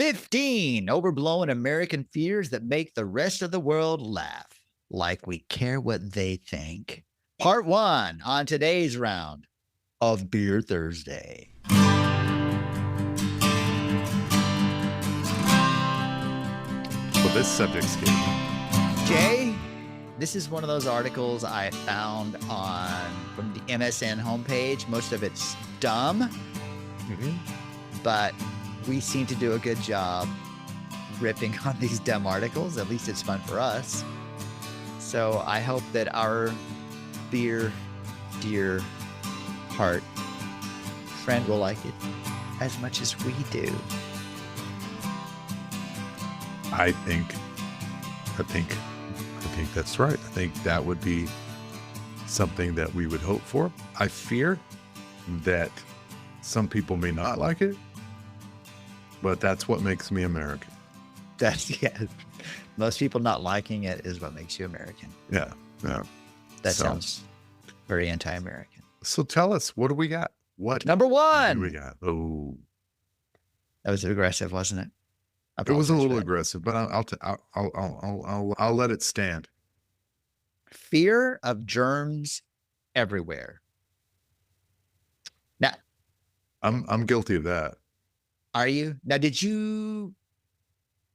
15 overblown American fears that make the rest of the world laugh, like we care what they think. Part 1 on today's round of Beer Thursday. Well, this subject's good. Jay, this is one of those articles I found from the MSN homepage. Most of it's dumb, but we seem to do a good job ripping on these dumb articles. At least it's fun for us. So I hope that our dear heart friend will like it as much as we do. I think that's right. I think that would be something that we would hope for. I fear that some people may not like it, but that's what makes me American. Most people not liking it is what makes you American. Yeah. That sounds very anti-American. So tell us, what do we got? What number one? Do we got? Oh, that was aggressive, wasn't it? It was a little aggressive, but I'll let it stand. Fear of germs everywhere. Now, I'm guilty of that. Are you? Now, did you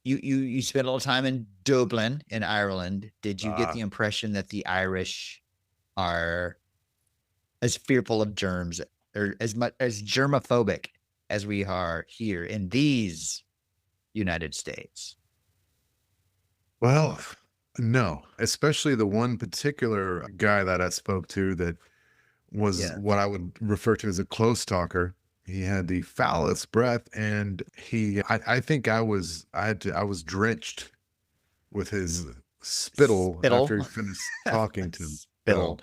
spent a little time in Dublin in Ireland? Did you get the impression that the Irish are as fearful of germs or as much as germophobic as we are here in these United States? Well, no, especially the one particular guy that I spoke to that was what I would refer to as a close talker. He had the foulest breath, and I think I was drenched with his spittle after he finished talking to him. Spittle.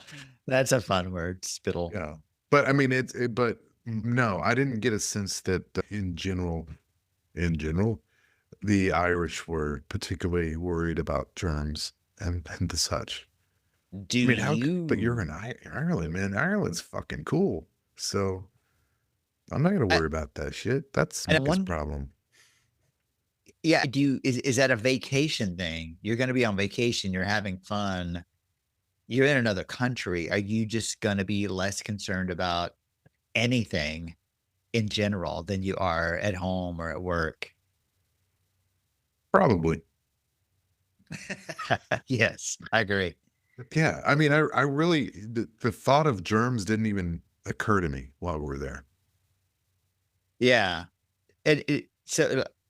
That's a fun word, spittle. Yeah. But I mean, but no, I didn't get a sense that in general, the Irish were particularly worried about germs and the such. But you're in Ireland, man. Ireland's fucking cool. So I'm not going to worry about that shit. That's my problem. Yeah. Is that a vacation thing? You're going to be on vacation. You're having fun. You're in another country. Are you just going to be less concerned about anything in general than you are at home or at work? Probably. Yes, I agree. Yeah. I mean, I really, the thought of germs didn't even occur to me while we were there. Yeah. And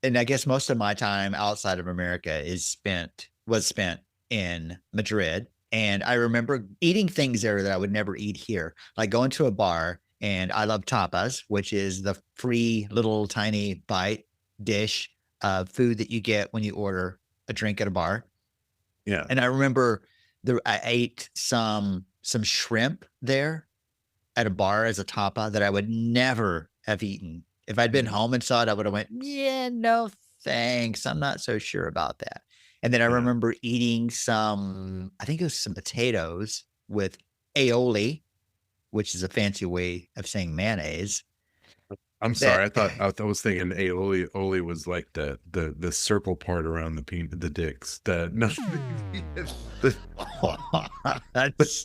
I guess most of my time outside of America was spent in Madrid. And I remember eating things there that I would never eat here, like going to a bar, and I love tapas, which is the free little tiny bite dish of food that you get when you order a drink at a bar. Yeah. And I remember I ate some shrimp there at a bar as a tapa that I would never have eaten. If I'd been home and saw it, I would have went, yeah, no, thanks. I'm not so sure about that. And then I remember eating I think it was some potatoes with aioli, which is a fancy way of saying mayonnaise. I'm sorry. I was thinking aioli. Aioli was like the circle part around the dicks. That's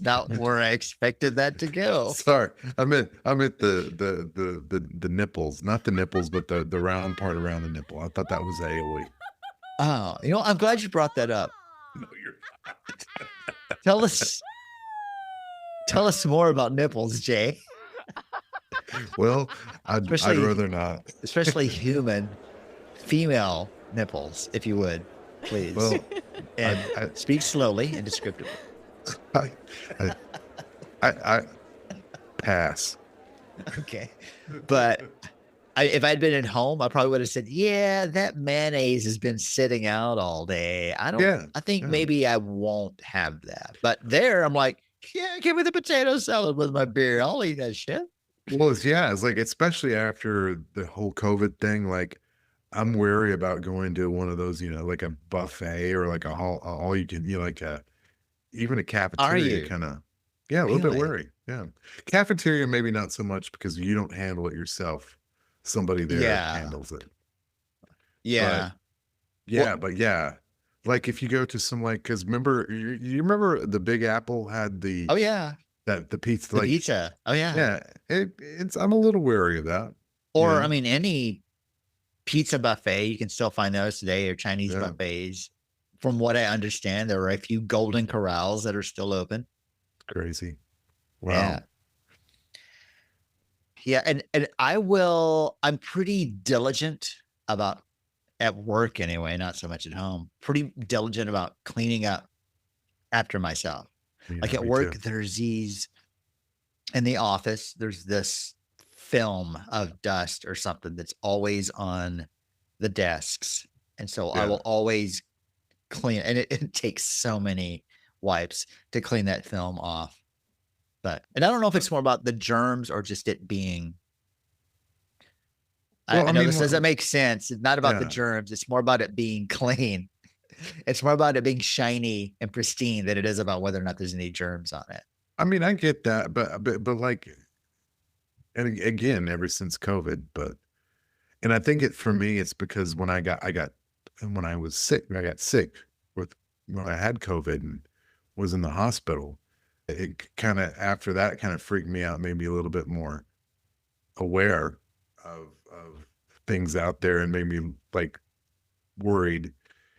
not where I expected that to go. Sorry, I meant the nipples, not the nipples, but the round part around the nipple. I thought that was aioli. Oh, I'm glad you brought that up. No, you're not. Tell us more about nipples, Jay. Well, I'd rather not. Especially female nipples, if you would, please. Well, and speak slowly and descriptively. I pass. Okay. But if I'd been at home, I probably would have said, yeah, that mayonnaise has been sitting out all day. I think maybe I won't have that. But there, I'm like, yeah, give me the potato salad with my beer. I'll eat that shit. Well, it's like, especially after the whole COVID thing, like I'm wary about going to one of those, like a buffet or like all you can, like even a cafeteria kind of, a little bit wary. Yeah. Cafeteria, maybe not so much because you don't handle it yourself. Somebody there handles it. But Yeah. yeah, Well, but yeah. Like if you go to some like, cause remember, you remember the Big Apple had oh, yeah. the pizza, The like, pizza. Oh, yeah. yeah, I'm a little wary of that, you Or, I know? mean, any pizza buffet, you can still find those today or Chinese Yeah, buffets. From what I understand, there are a few Golden Corrals that are still open. crazy. Yeah. Wow. Yeah, and I'm pretty diligent about at work anyway, not so much at home. Pretty diligent about cleaning up after myself. Like Yeah, at me too. work, there's these in the office, there's this film of dust or something that's always on the desks. And so I Yeah. will always clean and it takes so many wipes to clean that film off. But and I don't know if it's more about the germs or just it being Well, I I know mean, this doesn't make sense. It's not about the yeah. germs. It's more about it being clean. It's more about it being shiny and pristine than it is about whether or not there's any germs on it. I mean, I get that, but like, and again, ever since COVID, and I think for me, it's because and when I was sick, I got sick with when I had COVID and was in the hospital. It kind of after that kind of freaked me out, made me a little bit more aware of things out there, and made me like worried.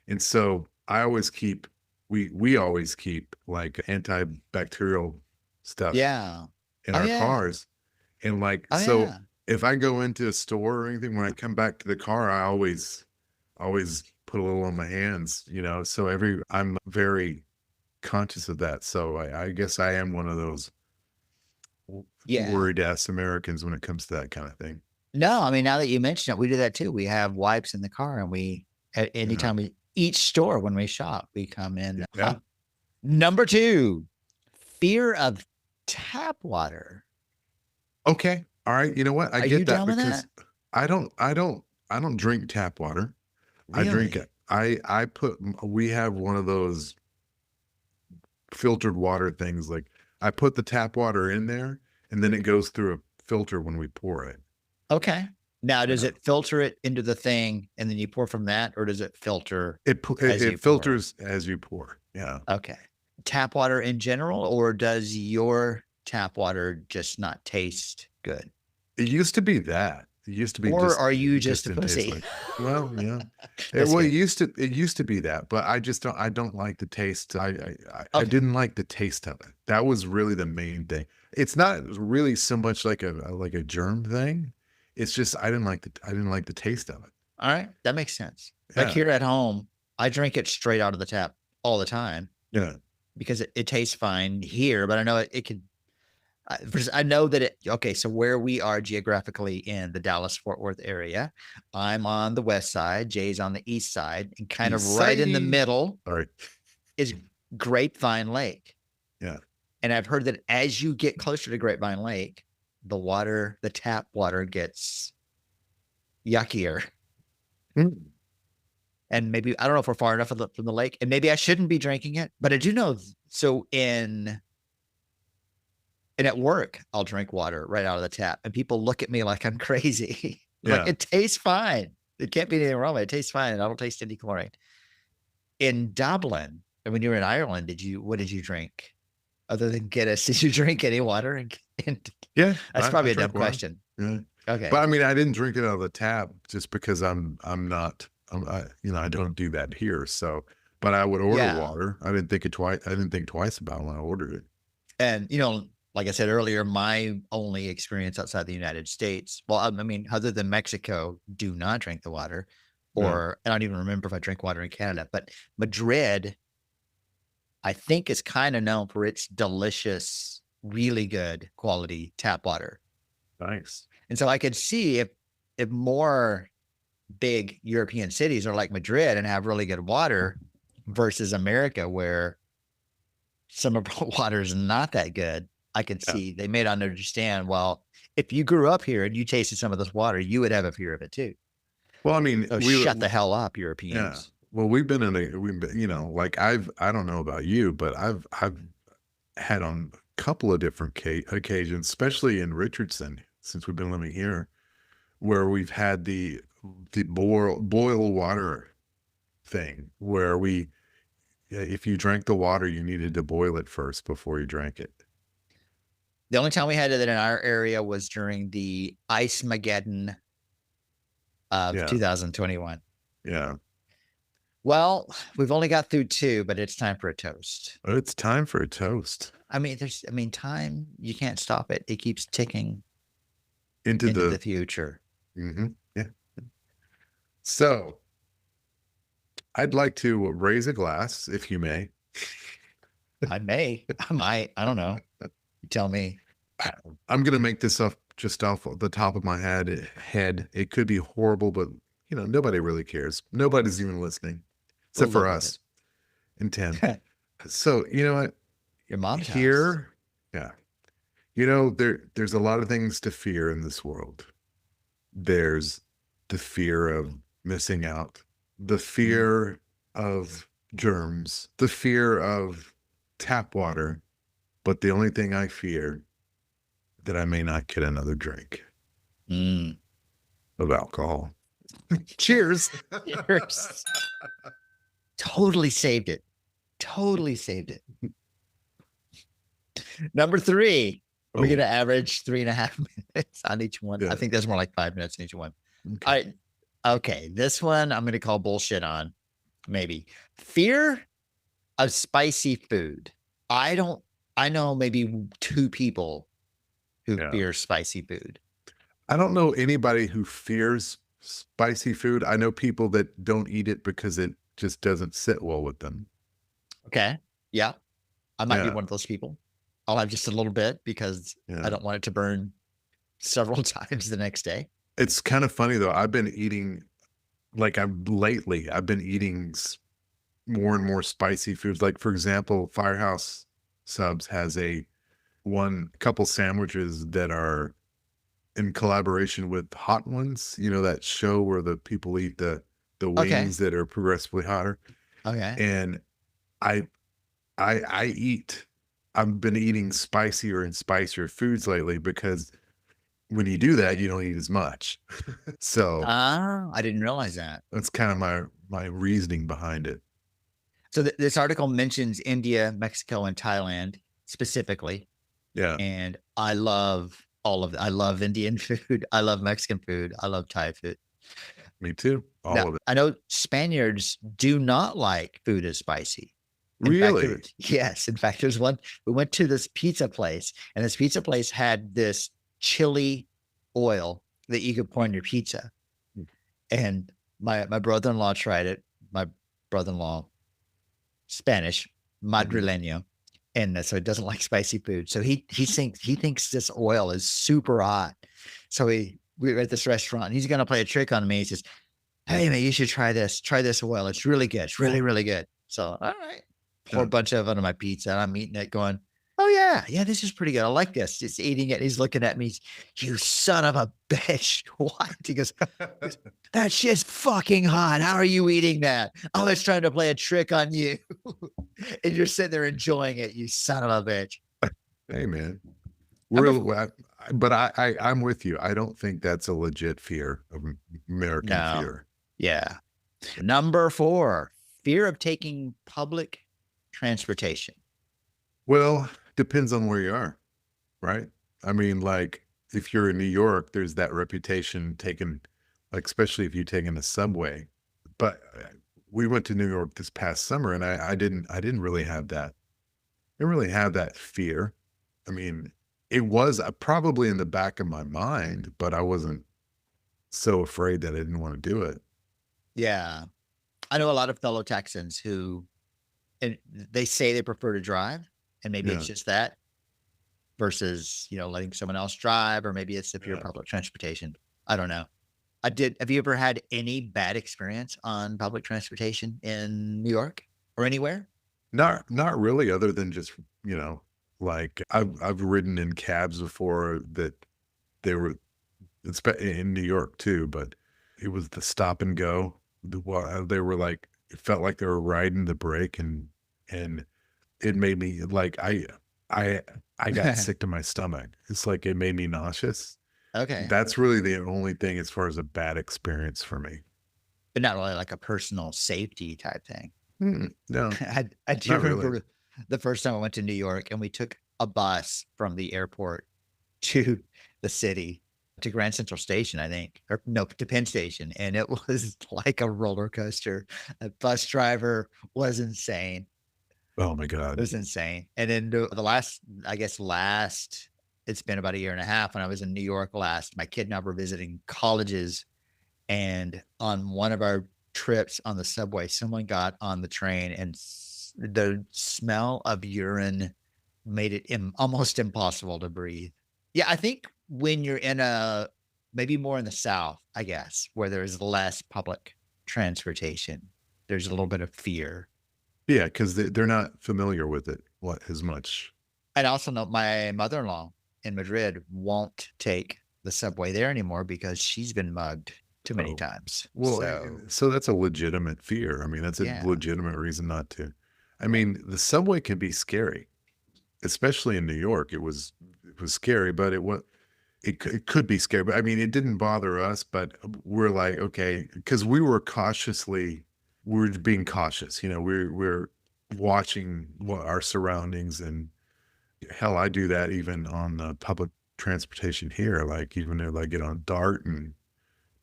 And so I always keep we always keep like antibacterial stuff Yeah. in Oh our yeah. cars. And like Oh so yeah. if I go into a store or anything, when I come back to the car, I always put a little on my hands, you know. So I'm very conscious of that. So I guess I am one of those Yeah. worried ass Americans when it comes to that kind of thing. No, I mean, now that you mention it, we do that too. We have wipes in the car and Yeah. anytime each store when we shop, we come in. Yeah. Number two, fear of tap water. Okay. All right. You know what? I Are you get that down with because that? I don't I don't I don't drink tap water. I drink Really? it. I put we have one of those filtered water things. Like I put the tap water in there and then it goes through a filter when we pour it. Okay. Now, does Yeah. it filter it into the thing and then you pour from that, or does it filter as you It pour? filters as you pour. Yeah. Okay. Tap water in general, or does your tap water just not taste good? It used to be that. It used to be Or just are you it just just a didn't taste pussy? like well, yeah. That's good. It used to be that, but I don't like the taste. I Okay. didn't like the taste of it. That was really the main thing. It's not really so much like a germ thing. It's just I didn't like the taste of it. All right. That makes sense. Like Yeah. here at home, I drink it straight out of the tap all the time Yeah. because it tastes fine here, but I know it can I know that okay, so where we are geographically in the Dallas Fort Worth area, I'm on the west side, Jay's on the east side, and kind of East right in the side. middle All right. is Grapevine Lake. Yeah. And I've heard that as you get closer to Grapevine Lake, the tap water gets yuckier. Mm. And maybe I don't know if we're far enough from the lake, and maybe I shouldn't be drinking it, but I do know. So and at work, I'll drink water right out of the tap, and people look at me like I'm crazy. Like, Yeah. it tastes fine. It can't be anything wrong with it. It tastes fine, and I don't taste any chlorine. In Dublin, and when you were in Ireland, what did you drink? Other than Guinness, did you drink any water? And Yeah. that's I probably a dumb drank water. question. Yeah. But Okay. I mean, I didn't drink it out of the tap just because I'm not you know, I don't do that here. So, but I would order Yeah. water. I didn't think it twice. I didn't think twice about it when I ordered it. And, like I said earlier, my only experience outside the United States, well, I mean, other than Mexico, do not drink the water, Yeah. or I don't even remember if I drink water in Canada, but Madrid, I think is kind of known for its delicious, really good quality tap water. Nice. And so I could see if more big European cities are like Madrid and have really good water versus America, where some of our water is not that good. I can Yeah. see they may not understand. Well, if you grew up here and you tasted some of this water, you would have a fear of it too. Well, I mean, Oh, shut the hell up, yeah. Europeans. Well, we've been, you know, like I don't know about you, but I've had on a couple of different occasions, especially in Richardson, since we've been living here, where we've had the boil water thing where if you drank the water, you needed to boil it first before you drank it. The only time we had it in our area was during the Ice Mageddon of Yeah. 2021. Yeah. Well, we've only got through 2, but it's time for a toast. Oh, it's time for a toast Time, you can't stop it. It keeps ticking into into the the. future. Yeah. So I'd like to raise a glass, if you may. I may, I might, I don't know. You tell me. I'm gonna make this up just off the top of my head. It could be horrible, but nobody really cares. Nobody's even listening, We'll except live for with us and 10. So you know what? Your mom's house. Here, yeah. There's a lot of things to fear in this world. There's the fear of missing out, the fear of germs, the fear of tap water, but the only thing I fear that I may not get another drink Mm. of alcohol. Cheers. Cheers. Totally saved it. Totally saved it. Number 3. We're going to average 3.5 minutes on each one. Yeah. I think there's more like 5 minutes in each one. Okay. Okay. This one I'm going to call bullshit on. Maybe. Fear of spicy food. I know maybe 2 people who fear spicy food. I don't know anybody who fears spicy food. I know people that don't eat it because it just doesn't sit well with them. Okay. Yeah. I might be one of those people. I'll have just a little bit because I don't want it to burn several times the next day. It's kind of funny though. I've been eating more and more spicy foods. Like for example, Firehouse Subs has a couple sandwiches that are in collaboration with Hot Ones. You know, that show where the people eat the wings that are progressively hotter. Okay. And I've been eating spicier and spicier foods lately because when you do that, you don't eat as much. So I didn't realize that. that's kind of my reasoning behind it. So this article mentions India, Mexico, and Thailand specifically. Yeah. And I love all of it. I love Indian food. I love Mexican food. I love Thai food. Me too. All of it. I know Spaniards do not like food as spicy. Really? Yes. In fact, there's one, we went to this pizza place, and this pizza place had this chili oil that you could pour on your pizza. And my brother-in-law tried it. My brother-in-law, Spanish, madrileño. And so he doesn't like spicy food. So he thinks this oil is super hot. So we were at this restaurant, and he's going to play a trick on me. He says, "Hey man, you should try this. Try this oil. It's really good. It's really, really good." So, all right. Pour a bunch of it on my pizza, and I'm eating it going, "Oh yeah, this is pretty good. I like this." Just eating it. He's looking at me. "You son of a bitch." What? He goes, "That shit's fucking hot. How are you eating that?" "Oh, it's trying to play a trick on you." And you're sitting there enjoying it, you son of a bitch. Hey man. But I'm with you. I don't think that's a legit fear of American fear. Yeah. Number 4, fear of taking public transportation. Well, depends on where you are, right? I mean, like if you're in New York, there's that reputation taken, like especially if you're taking a subway. But we went to New York this past summer, and I didn't really have that. I didn't really have that fear. I mean, it was probably in the back of my mind, but I wasn't so afraid that I didn't want to do it. Yeah. I know a lot of fellow Texans who, and they say they prefer to drive, and maybe it's just that versus, letting someone else drive, or maybe it's if you're public transportation. I don't know. Have you ever had any bad experience on public transportation in New York or anywhere? Not really, other than just, like I've ridden in cabs before that they were in New York too, but it was the stop and go. They were like, it felt like they were riding the brake, and it made me like I got sick to my stomach. It's like it made me nauseous. Okay. That's really the only thing as far as a bad experience for me. But not really like a personal safety type thing. No, I do not really. remember the first time I went to New York and we took a bus from the airport to the city, to Grand Central Station, I think, or no, to Penn Station, and it was like a roller coaster. The bus driver was insane. Oh my It god. was insane. And then the last, I guess, it's been about a year and a half when I was in New York last. My kid and I were visiting colleges, and on one of our trips on the subway, someone got on the train and the smell of urine made it almost impossible to breathe. Yeah, I think when you're in maybe more in the South, I guess, where there's less public transportation, there's a little bit of fear. Yeah, because they're not familiar with it what as much. And I also know my mother-in-law in Madrid won't take the subway there anymore because she's been mugged too many Oh, times. well, So, so that's a legitimate fear. I mean, that's a yeah. legitimate reason not to. I Yeah. mean, the subway can be scary, especially in New York. It was scary, but it could be scary. But I mean, it didn't bother us. But we're like, okay, because we're being cautious. We're watching what our surroundings, and hell, I do that even on public transportation here. Like even if I get on Dart and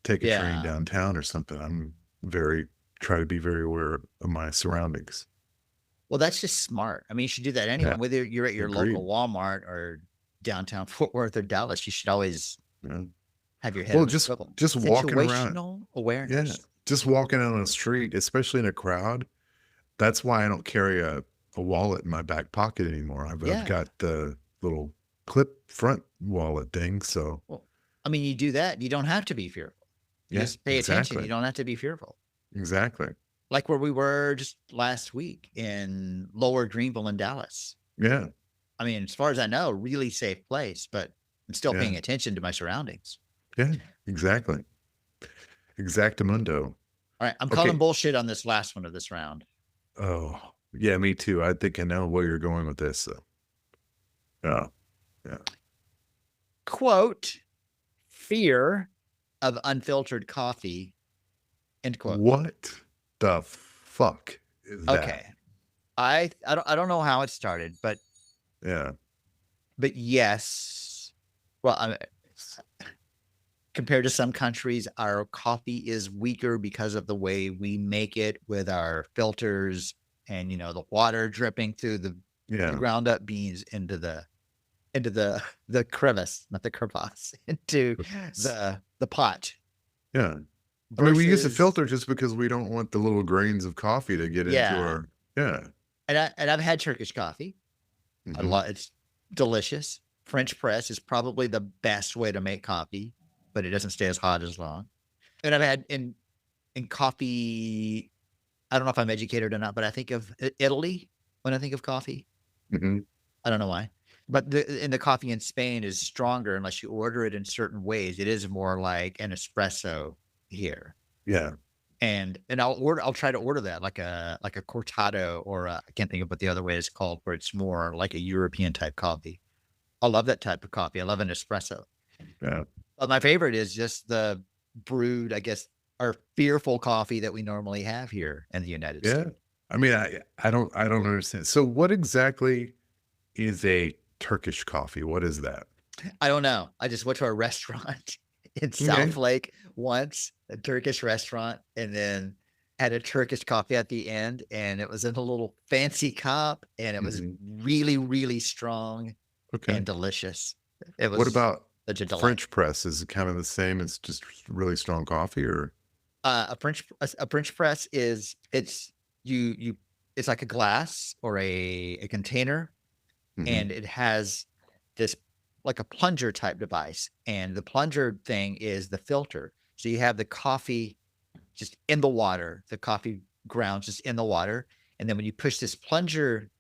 take a train Yeah. downtown or something, very try to be very aware of my surroundings. Well, that's just smart. I mean, you should do that anyway. Yeah, Whether you're at your local agreed. Walmart or downtown Fort Worth or Dallas, you should always Yeah. have your head Well, on a just swivel. just walking around, Situational yeah, awareness. just walking out on the street, especially in a crowd. That's why I don't carry a wallet in my back pocket anymore. I've Yeah. got the little clip front wallet thing. So Well, I mean, you do that, you don't have to be fearful. You yeah, just pay attention. You exactly, don't have to be fearful. exactly. Like where we were just last week in Lower Greenville in Dallas. Yeah, I mean, as far as I know, really safe place, but I'm still yeah, paying attention to my surroundings. yeah, exactly. Exactamundo. All right, I'm calling Okay. bullshit on this last one of this round. Oh, yeah, me too. I think I know where you're going with this. So, yeah, yeah. Quote, fear of unfiltered coffee, end quote. What the fuck is that? Okay. I don't know how it started, Yeah. but yes. Well, compared to some countries, our coffee is weaker because of the way we make it with our filters and the water dripping through the Yeah. ground up beans into the crevice, not the crevasse, into Yes. the pot Yeah. I mean, we use a versus filter just because we don't want the little grains of coffee to get into yeah. our yeah. And I've had Turkish coffee. I Mhm. love it's delicious. French press is probably the best way to make coffee, but it doesn't stay as hot as long. And I've had in coffee, I don't know if I'm educated or not, but I think of Italy when I think of coffee. Mhm. I don't know why. But the coffee in Spain is stronger unless you order it in certain ways. It is more like an espresso here. Yeah. And I'll try to order that like a cortado or I can't think of what the other way is called, where it's more like a European type coffee. I love that type of coffee. I love an espresso. Yeah. But my favorite is just the brewed, I guess, or fearful coffee that we normally have here in the United Yeah. States. I mean, I don't understand. So what exactly is a Turkish coffee? What is that? I don't know. I just went to a restaurant in Okay. South Lake once, a Turkish restaurant, and then had a Turkish coffee at the end, and it was in a little fancy cup, and it was Mhm. really, really strong and Okay. delicious. It What was about such a delight. French press? Is it kind of the same? It's just really strong coffee or A French press is you it's like a glass or a container, Mhm. and it has this like a plunger type device, and the plunger thing is the filter. So you have the coffee just in the water, the coffee grounds just in the water, and then when you push this plunger,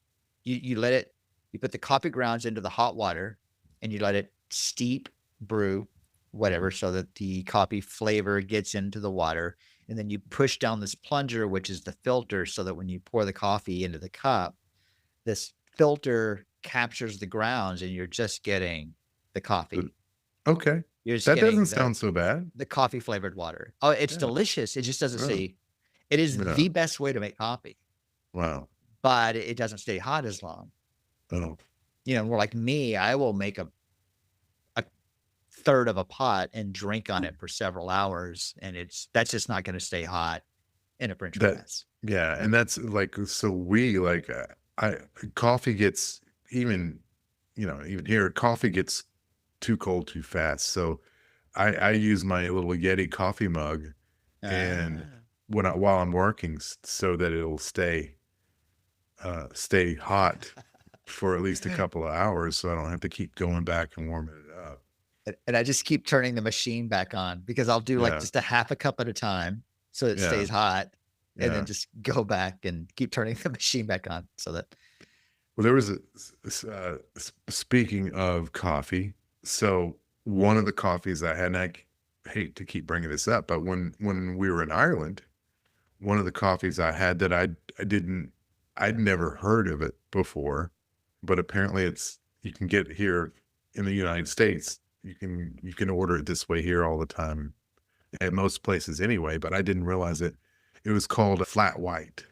you let it you put the coffee grounds into the hot water, and you let it steep, brew, whatever, so that the coffee flavor gets into the water, and then you push down this plunger, which is the filter, so that when you pour the coffee into the cup, this filter captures the grounds and you're just getting the Uh, coffee. okay. You're just That doesn't getting sound so bad. the coffee flavored water. Oh, it's Yeah. delicious. It just doesn't Oh, stay. It is yeah. the best way to make coffee, Wow. but it doesn't stay hot as long. Oh, More like me, I will make a third of a pot and drink on it for several hours, and that's just not gonna stay hot in a French that press. yeah, and that's like so we like I coffee gets even even here coffee gets too cold too fast. So I use my little Yeti coffee mug and Ah. while I'm working so that it'll stay hot for at least a couple of hours so I don't have to keep going back and warming it up. And I just keep turning the machine back on because I'll do, like, Yeah. just a half a cup at a time so it Yeah. stays hot, and then Yeah. just go back and keep turning the machine back on so that Well, there was speaking of coffee, so one of the coffees I had, and hate to keep bringing this up, but when we were in Ireland, one of the coffees I had that I'd never heard of it before, but apparently you can get it here in the United States. You can order it this way here all the time at most places anyway, but I didn't realize it. It was called a flat white,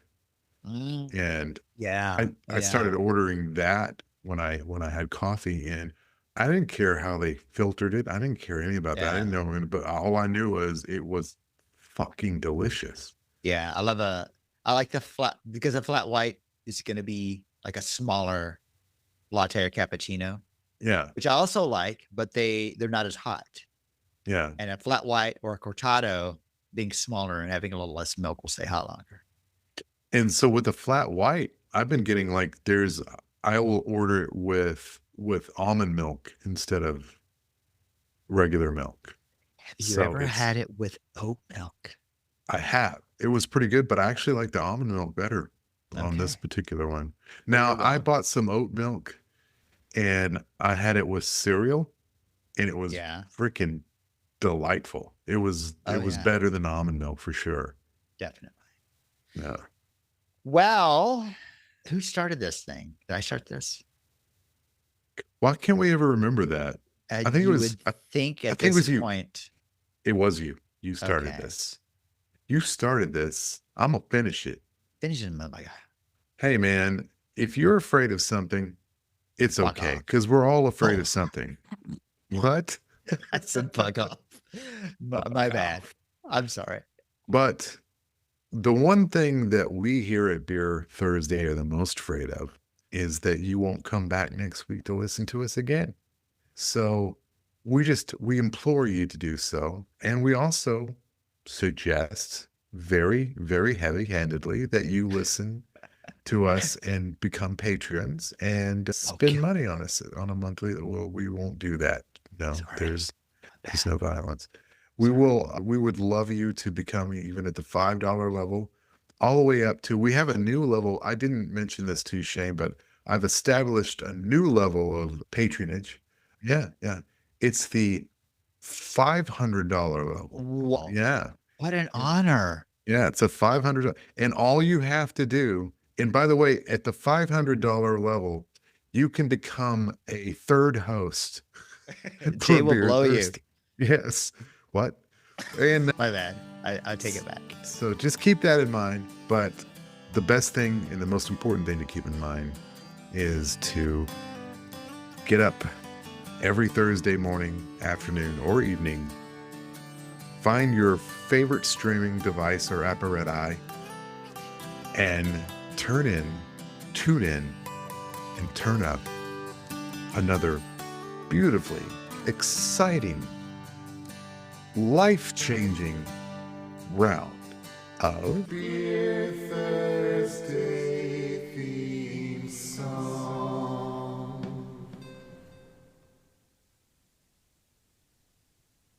mm, and yeah, I yeah, started ordering that when I had coffee, and I didn't care how they filtered it. I didn't care any about that. I yeah, didn't know, but all I knew was it was fucking delicious. yeah, I like the flat because a flat white is gonna be like a smaller latte or cappuccino, Yeah, which I also like, but they're not as hot, yeah. and a flat white or a cortado being smaller and having a little less milk will stay hot longer. And so with the flat white, I've been getting like I will order it with almond milk instead of regular milk. Have you So ever it's had it with oat milk? I have. It was pretty good, but I actually like the almond milk better on this Okay. particular one. Well, you're Now, I welcome. bought some oat milk and I had it with cereal and it was Yeah. freaking delightful. It was Oh, it was yeah, better than almond milk for sure. definitely. Yeah. Well, who started this thing? Did I start this? Why can't we ever remember that? I think it You was would I, think I at think it this was you. point. It was you. You started Okay. this. You started this. I'm gonna finish it. Finishing my guy. Hey man, if you're afraid of something, it's Fuck okay off. because we're all afraid Oh, of something. What? I said fuck off. My Fuck bad. off. I'm sorry. But the one thing that we here at Beer Thursday are the most afraid of is that you won't come back next week to listen to us again. So we implore you to do so. And we also suggest very, very heavy-handedly that you listen to us and become patrons and spend Okay. money on us on a monthly. Well, we won't do that. No, Sorry. there's no violence. Sorry. We would love you to become even at the $5 level, all the way up to we have a new level. I didn't mention this to you, Shane, but I've established a new level of patronage. Yeah, yeah. It's the $500 level. Whoa. Yeah. What an Yeah. honor. Yeah, it's a 500 and all you have to do and by the way, at the $500 level, you can become a third host Jay for will Beer blow you. Thursday. Yes. What? And My bad. I take it back. so just keep that in mind, but the best thing and the most important thing to keep in mind is to get up every Thursday morning, afternoon, or evening. Find your favorite streaming device or apparatus and tune in, and turn up another beautifully exciting, life-changing round of Beer Thursday.